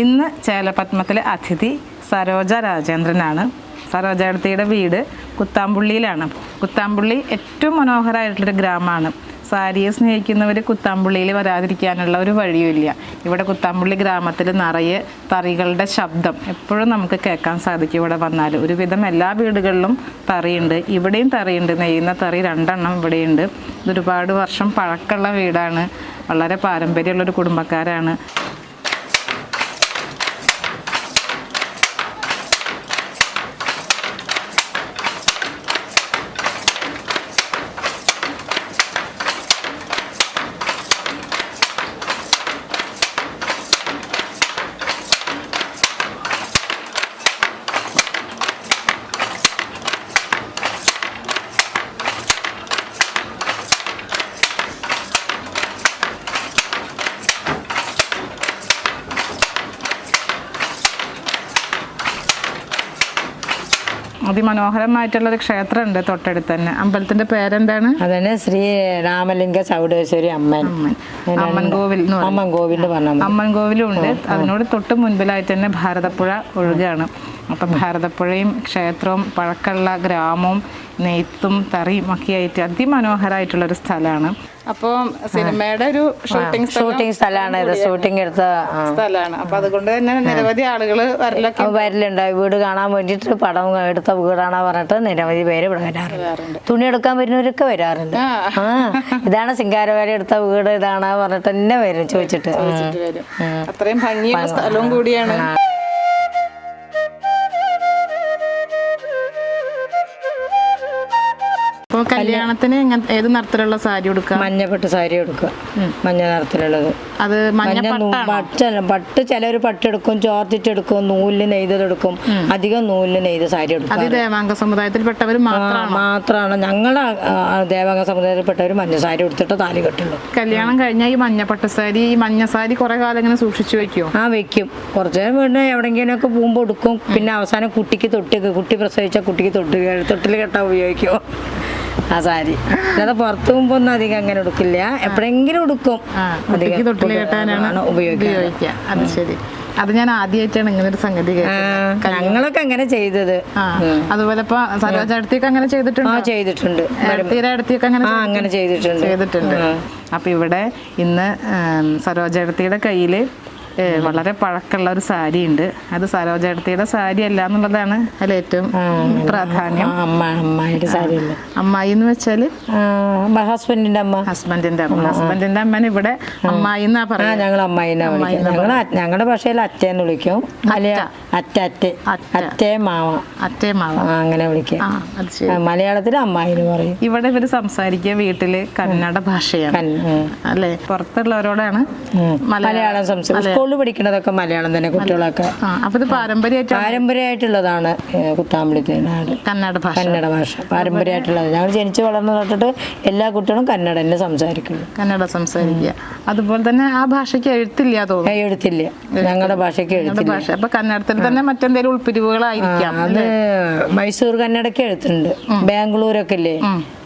ഇന്ന് ചേലപത്മത്തിലെ അതിഥി സരോജ രാജേന്ദ്രനാണ്. സരോജയുടെ വീട് കുത്താമ്പുള്ളിയിലാണ്. കുത്താമ്പുള്ളി ഏറ്റവും മനോഹരമായിട്ടുള്ളൊരു ഗ്രാമമാണ്. സാരിയെ സ്നേഹിക്കുന്നവർ കുത്താമ്പുള്ളിയിൽ വരാതിരിക്കാനുള്ള ഒരു വഴിയുമില്ല. ഇവിടെ കുത്താമ്പുള്ളി ഗ്രാമത്തിൽ നിറയെ തറികളുടെ ശബ്ദം എപ്പോഴും നമുക്ക് കേൾക്കാൻ സാധിക്കും. ഇവിടെ വന്നാൽ ഒരുവിധം എല്ലാ വീടുകളിലും തറിയുണ്ട്. ഇവിടെയും തറിയുണ്ട്. നെയ്യുന്ന തറി 2 എണ്ണം ഇവിടെയുണ്ട്. ഇതൊരുപാട് വർഷം പഴക്കമുള്ള വീടാണ്. വളരെ പാരമ്പര്യമുള്ളൊരു കുടുംബക്കാരാണ്. അതിമനോഹരമായിട്ടുള്ളൊരു ക്ഷേത്രമുണ്ട് തൊട്ടടുത്ത് തന്നെ. അമ്പലത്തിന്റെ പേരെന്താണ്? അതന്നെ ശ്രീ രാമലിംഗ ചൗഡേശ്വരി അമ്മൻ കോവിൽ. അമ്മൻ കോവിലും ഉണ്ട്. അതിനോട് തൊട്ട് മുൻപിലായിട്ട് തന്നെ ഭാരതപ്പുഴ ഒഴുകുകയാണ്. അപ്പം ഭാരതപ്പുഴയും ക്ഷേത്രവും പഴക്കമുള്ള ഗ്രാമവും നെയ്ത്തും തറിയും ഒക്കെ ആയിട്ട് അതിമനോഹരമായിട്ടുള്ളൊരു സ്ഥലമാണ്. അപ്പോൾ സിനിമയുടെ ഒരു ഷൂട്ടിംഗ് സ്ഥലമാണ് ഇത്. ഷൂട്ടിംഗ് എടുത്ത സ്ഥലമാണ്. അപ്പൊ അതുകൊണ്ട് തന്നെ നിരവധി ആളുകൾ വരലുണ്ട്. വീട് കാണാൻ വേണ്ടിയിട്ട് പടം എടുത്ത വീടാണോ പറഞ്ഞിട്ട് നിരവധി പേര് ഇവിടെ വരാറുണ്ട്. തുണി എടുക്കാൻ വരുന്നവരൊക്കെ വരാറുണ്ട്. ഇതാണ് സിംഗാരവേല എടുത്ത വീട് ഇതാണ് പറഞ്ഞിട്ട് തന്നെ വരും ചോദിച്ചിട്ട്. അത്രയും ഭംഗിയുള്ള സ്ഥലവും കൂടിയാണ്. അപ്പോൾ കല്യാണത്തിന് ഏത് നിറത്തിലുള്ള സാരി കൊടുക്കുക? മഞ്ഞപ്പട്ട് സാരി കൊടുക്കുക. മഞ്ഞ നിറത്തിലുള്ളത്. അത് പട്ട് ചിലർ പട്ടെടുക്കും, ചോർത്തിട്ടെടുക്കും, നൂലിന് നെയ്തെടുക്കും. അധികം നൂലിന് നെയ്ത് സാരി എടുക്കും. അത് ദേവാംഗ സമുദായത്തിൽപ്പെട്ടവർ മാത്രമാണ്. ഞങ്ങളുടെ ദേവാംഗ സമുദായത്തിൽപ്പെട്ടവർ മഞ്ഞ സാരി കൊടുത്തിട്ട് താലി കെട്ടുള്ളൂ. കല്യാണം കഴിഞ്ഞാൽ ഈ മഞ്ഞപ്പട്ട് സാരി, ഈ മഞ്ഞ സാരി കുറെ കാലം ഇങ്ങനെ സൂക്ഷിച്ചു വെക്കുമോ? വെക്കും. കുറച്ച് നേരം വീണ്ടും എവിടെയെങ്കിലുമൊക്കെ പോകുമ്പോൾ എടുക്കും. പിന്നെ അവസാനം കുട്ടി പ്രസവിച്ച കുട്ടിക്ക് തൊട്ടിൽ കെട്ടാൻ ഉപയോഗിക്കും ആ സാരി. അല്ലാതെ പുറത്തു പോകുമ്പോ ഒന്നും അധികം അങ്ങനെ എടുക്കില്ല. എപ്പോഴെങ്കിലും എടുക്കും. തൊട്ടിൽ കെട്ടാനാണ് ഉപയോഗിക്കുക. അത് ശരി. അത് ഞാൻ ആദ്യമായിട്ടാണ് ഇങ്ങനെ ഒരു സംഗതി കേട്ടത്. ഞങ്ങളൊക്കെ അങ്ങനെ ചെയ്തത്. അതുപോലെ ഇപ്പൊ സരോജടുത്തേക്ക് അങ്ങനെ ചെയ്തിട്ടുണ്ട്. അങ്ങനെ ചെയ്തിട്ടുണ്ട്. അപ്പൊ ഇവിടെ ഇന്ന് സരോജടുത്തിയുടെ കയ്യില് വളരെ പഴക്കമുള്ള ഒരു സാരി ഉണ്ട്. അത് സരോജടുത്തിയുടെ സാരി അല്ല എന്നുള്ളതാണ് അതിൽ ഏറ്റവും പ്രാധാന്യം. അമ്മായി എന്ന് വെച്ചാല് ഹസ്ബൻഡിന്റെ അമ്മനെ ഇവിടെ അമ്മായി എന്നാ പറയാ. ഞങ്ങൾ അമ്മായിന്നാ വിളിക്കും. ഞങ്ങളുടെ ഭാഷയിൽ അറ്റേന്ന് വിളിക്കും. അറ്റേ മാവ അങ്ങനെ വിളിക്കും. മലയാളത്തിൽ അമ്മായിന്ന് പറയും. ഇവിടെ ഇവര് സംസാരിക്കുക വീട്ടില് കന്നഡ ഭാഷയാണ് അല്ലെ. പുറത്തുള്ളവരോടാണ് മലയാളം സംസാരിക്കും. സ്കൂളിൽ പഠിക്കുന്നതൊക്കെ മലയാളം തന്നെ കുട്ടികളൊക്കെ. അപ്പൊ ഇത് പാരമ്പര്യമായിട്ടുള്ളതാണ് കുത്താമ്പുള്ളിത്തേനാട്. കന്നഡ ഭാഷ പാരമ്പര്യമായിട്ടുള്ളത്. ഞങ്ങൾ ജനിച്ചു വളർന്നു തൊട്ടിട്ട് എല്ലാ കുട്ടികളും കന്നഡ തന്നെ സംസാരിക്കുക. അതുപോലെ തന്നെ ആ ഭാഷയ്ക്ക് എഴുത്തില്ല തോന്നുന്നു. എഴുത്തില്ല. ഞങ്ങളുടെ ഭാഷയ്ക്ക് എഴുത്തില്ല. അപ്പൊ കന്നഡത്തിൽ തന്നെ മറ്റെന്തെങ്കിലും ഉൾപ്പിരിവുകളായിരിക്കാം. അത് മൈസൂർ കന്നഡയ്ക്ക് എഴുത്തുണ്ട്. ബാംഗ്ലൂരൊക്കെ ഇല്ലേ,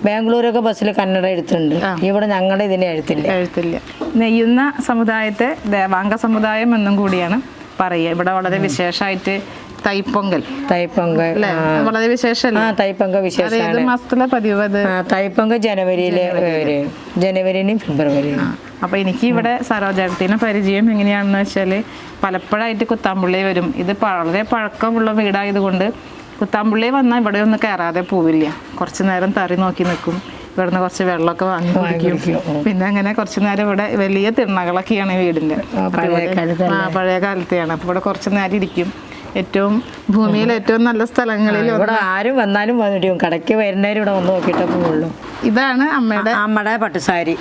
ബാംഗ്ലൂരൊക്കെ ബസ്സിൽ കന്നഡ എഴുത്തുണ്ട്. ഇവിടെ ഞങ്ങളുടെ ഇതിനെ എഴുത്തില്ല. നെയ്യുന്ന സമുദായത്തെ ദേവാംഗ സമുദായം എന്നും കൂടിയാണ് പറയുക. ഇവിടെ വളരെ വിശേഷമായിട്ട് തൈപ്പൊങ്കൽ വളരെ വിശേഷമല്ല. തൈപ്പൊങ്കൽ വിശേഷം. മാസത്തിലെ പതിവ് തൈപ്പൊങ്കൽ ജനുവരിയിലും ഫെബ്രുവരിയിലും. അപ്പൊ എനിക്ക് ഇവിടെ സരോജത്തിനെ പരിചയം എങ്ങനെയാണെന്ന് വെച്ചാൽ പലപ്പോഴായിട്ട് കുത്താമ്പുള്ളി വരും. ഇത് വളരെ പഴക്കമുള്ള വീടായതുകൊണ്ട് കുത്താമ്പുള്ളി വന്നാൽ ഇവിടെ ഒന്നും കയറാതെ പോവില്ല. കുറച്ചു നേരം തറി നോക്കി നിൽക്കും. ഇവിടുന്ന് കുറച്ച് വെള്ളമൊക്കെ വാങ്ങി കുടിക്കും. പിന്നെ അങ്ങനെ കുറച്ചു നേരം ഇവിടെ വലിയ തിണ്ണകളൊക്കെയാണ് വീടിന്റെ. പഴയ കാലത്തെയാണ്. അപ്പൊ ഇവിടെ കുറച്ചു നേരം ഇരിക്കും. ഭൂമിയിലെ ഏറ്റവും നല്ല സ്ഥലങ്ങളിൽ ഇവിടെ ആരും വന്നാലും വന്നിടും. കടയ്ക്ക് വരുന്നവരും ഇവിടെ വന്ന് നോക്കിയിട്ടേ പോവുള്ളൂ. ഇതാണ് അമ്മയുടെ പട്ടുസാരി.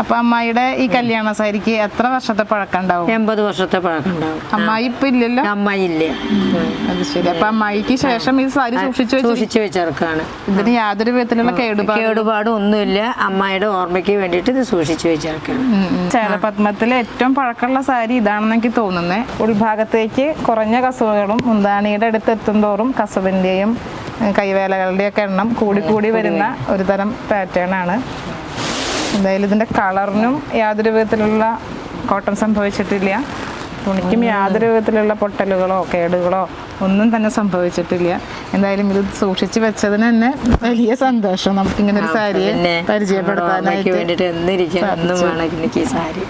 അപ്പൊ അമ്മായിയുടെ ഈ കല്യാണ സാരിക്ക് എത്ര വർഷത്തെ പഴക്കം ഉണ്ടാവും? 80 വർഷത്തെ പഴക്കം ഉണ്ടാവും. അമ്മായി ഇപ്പൊ ഇല്ലല്ലോ? അമ്മായി ഇല്ല. അത് ശരി. അപ്പൊ അമ്മായിക്ക് ശേഷം ഈ സാരി സൂക്ഷിച്ചു വെച്ചേർക്കാണ്. ഇതിന് യാതൊരു വിധത്തിലുള്ള കേടുപാടും ഒന്നുമില്ല. അമ്മായിയുടെ ഓർമ്മയ്ക്ക് വേണ്ടിയിട്ട് ഇത് സൂക്ഷിച്ചു വെച്ചേർക്കാണ്. ചേലപത്മത്തിലെ ഏറ്റവും പഴക്കമുള്ള സാരി ഇതാണെന്ന് എനിക്ക് തോന്നുന്നത്. ഉൾഭാഗത്തേക്ക് കുറഞ്ഞ കസവുകളും മുന്താണിയുടെ അടുത്ത് എത്തും തോറും കസവിന്റെയും കൈവേലകളുടെയൊക്കെ എണ്ണം കൂടി വരുന്ന ഒരു തരം പാറ്റേൺ ആണ്. എന്തായാലും ഇതിന്റെ കളറിനും യാതൊരു വിധത്തിലുള്ള കോട്ടം സംഭവിച്ചിട്ടില്ല. തുണിക്കും യാതൊരു വിധത്തിലുള്ള പൊട്ടലുകളോ കേടുകളോ ഒന്നും തന്നെ സംഭവിച്ചിട്ടില്ല. എന്തായാലും ഇത് സൂക്ഷിച്ചു വെച്ചതിന് തന്നെ വലിയ സന്തോഷം. നമുക്ക് ഇങ്ങനെ ഒരു സാരിയെ പരിചയപ്പെടുത്താനായിട്ട് വേണ്ടിയിട്ട് എന്നിരിക്കാൻ ഒന്നും വേണം എനിക്ക് ഈ സാരി.